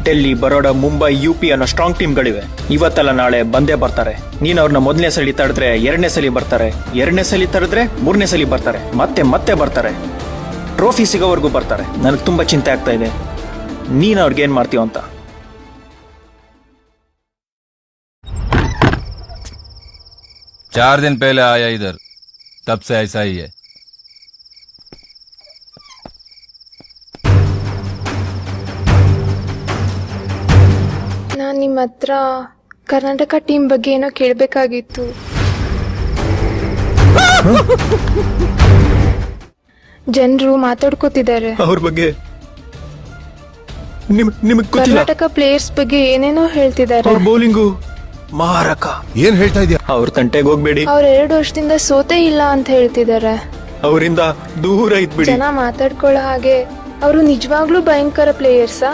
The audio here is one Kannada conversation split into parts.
ಡೆಲ್ಲಿ, ಬರೋಡಾ, ಮುಂಬೈ, UP ಅನ್ನೋ ಸ್ಟ್ರಾಂಗ್ ಟೀಮ್ಗಳಿವೆ. ಇವತ್ತಲ್ಲ ನಾಳೆ ಬಂದೇ ಬರ್ತಾರೆ. ನೀನ್ ಅವ್ರನ್ನ ಮೊದಲನೇ ಸಲ ತಡೆದ್ರೆ 2ನೇ ಸಲ ಬರ್ತಾರೆ, 2ನೇ ಸಲ ತಡೆದ್ರೆ 3ನೇ ಸಲ ಬರ್ತಾರೆ, ಮತ್ತೆ ಮತ್ತೆ ಬರ್ತಾರೆ, ಟ್ರೋಫಿ ಸಿಗೋವರೆಗೂ ಬರ್ತಾರೆ. ನನಗೆ ತುಂಬಾ ಚಿಂತೆ ಆಗ್ತಾ ಇದೆ, ನೀನ್ ಅವ್ರಿಗೇನ್ ಮಾಡ್ತೀವ ಅಂತ. चार दिन पहले आया इधर, तब से ऐसा ही है. ನಾನು ನಿಮ್ಮ ಹತ್ರ ಕರ್ನಾಟಕ ಟೀಮ್ ಬಗ್ಗೆ ಏನೋ ಕೇಳಬೇಕಾಗಿತ್ತು. ಜನರು ಮಾತಾಡ್ಕೋತಿದ್ದಾರೆ ಅವ್ರ ಬಗ್ಗೆ. ನಿಮಗೆ ಗೊತ್ತಿಲ್ಲ? ಕರ್ನಾಟಕ ಪ್ಲೇಯರ್ಸ್ ಬಗ್ಗೆ ಏನೇನೋ ಹೇಳ್ತಿದ್ದಾರೆ. ಅವ್ರ ಬೌಲಿಂಗು ಮಾರಕ. ಏನ್ ಹೇಳ್ತಾ ಇದೀಯ? ಅವ್ರ ತಂಟೆಗೆ ಹೋಗ್ಬೇಡಿ. ಅವ್ರ 2 ವರ್ಷದಿಂದ ಸೋತೇ ಇಲ್ಲ ಅಂತ ಹೇಳ್ತಿದ್ದಾರೆ. ಅವರಿಂದ ದೂರ ಇದ್ಬಿಡಿ. ಜನ ಮಾತಾಡ್ಕೊಳ್ಳೋ ಹಾಗೆ ಅವರು ನಿಜವಾಗ್ಲೂ ಭಯಂಕರ ಪ್ಲೇಯರ್ಸಾ?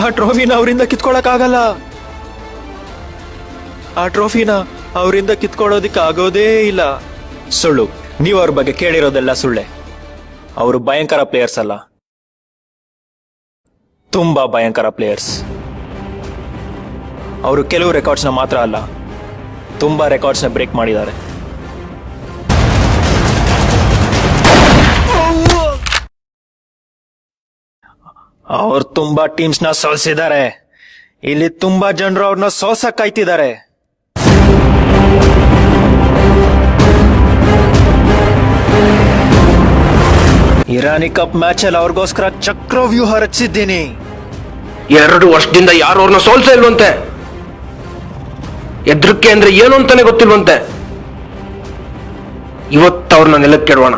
ಆ ಟ್ರೋಫಿನ ಅವರಿಂದ ಕಿತ್ಕೊಳಕ್ ಆಗಲ್ಲ. ಆ ಟ್ರೋಫಿನ ಅವರಿಂದ ಕಿತ್ಕೊಳ್ಳೋದಿಕ್ಕೆ ಆಗೋದೇ ಇಲ್ಲ. ಸುಳ್ಳು. ನೀವು ಅವ್ರ ಬಗ್ಗೆ ಕೇಳಿರೋದೆಲ್ಲ ಸುಳ್ಳೆ. ಅವರು ಭಯಂಕರ ಪ್ಲೇಯರ್ಸ್ ಅಲ್ಲ, ತುಂಬಾ ಭಯಂಕರ ಪ್ಲೇಯರ್ಸ್. ಅವರು ಕೆಲವು ರೆಕಾರ್ಡ್ಸ್ನ ಮಾತ್ರ ಅಲ್ಲ, ತುಂಬಾ ರೆಕಾರ್ಡ್ಸ್ನ ಬ್ರೇಕ್ ಮಾಡಿದ್ದಾರೆ. ಅವ್ರು ತುಂಬಾ ಟೀಮ್ಸ್ನ ಸೋಲ್ಸಿದ್ದಾರೆ. ಇಲ್ಲಿ ತುಂಬಾ ಜನರು ಅವ್ರನ್ನ ಸೋಸಕ್ ಕಾಯ್ತಿದ್ದಾರೆ. ಇರಾನಿ ಕಪ್ ಮ್ಯಾಚ್ ಅಲ್ಲಿ ಅವ್ರಿಗೋಸ್ಕರ ಚಕ್ರವ್ಯೂಹ ರಚಿಸಿದ್ದೀನಿ. 2 ವರ್ಷದಿಂದ ಯಾರು ಅವ್ರನ್ನ ಸೋಲ್ಸೇ ಇಲ್ವಂತೆ. ಎದ್ರಕ್ಕೆ ಅಂದ್ರೆ ಏನು ಅಂತಾನೆ ಗೊತ್ತಿಲ್ವಂತೆ. ಇವತ್ತು ಅವ್ರನ್ನ ನೆಲಕ್ಕೆ ಕೆಡೋಣ.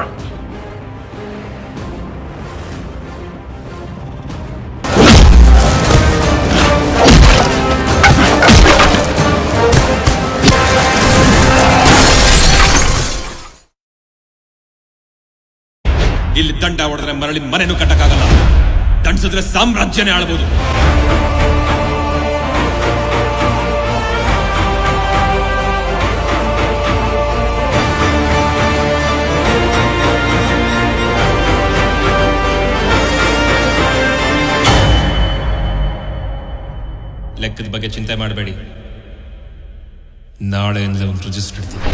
ಇಲ್ಲಿ ದಂಡ ಹೊಡೆದ್ರೆ ಮರಳಿ ಮನೆನೂ ಕಟ್ಟಕ್ಕಾಗಲ್ಲ, ದಂಡಿಸಿದ್ರೆ ಸಾಮ್ರಾಜ್ಯನೇ ಆಳ್ಬೋದು. ಲೆಕ್ಕದ ಬಗ್ಗೆ ಚಿಂತೆ ಮಾಡಬೇಡಿ, ನಾಳೆಯಿಂದ ಒಂದು ರಿಜಿಸ್ಟರ್ ಇಡ್ತೀವಿ.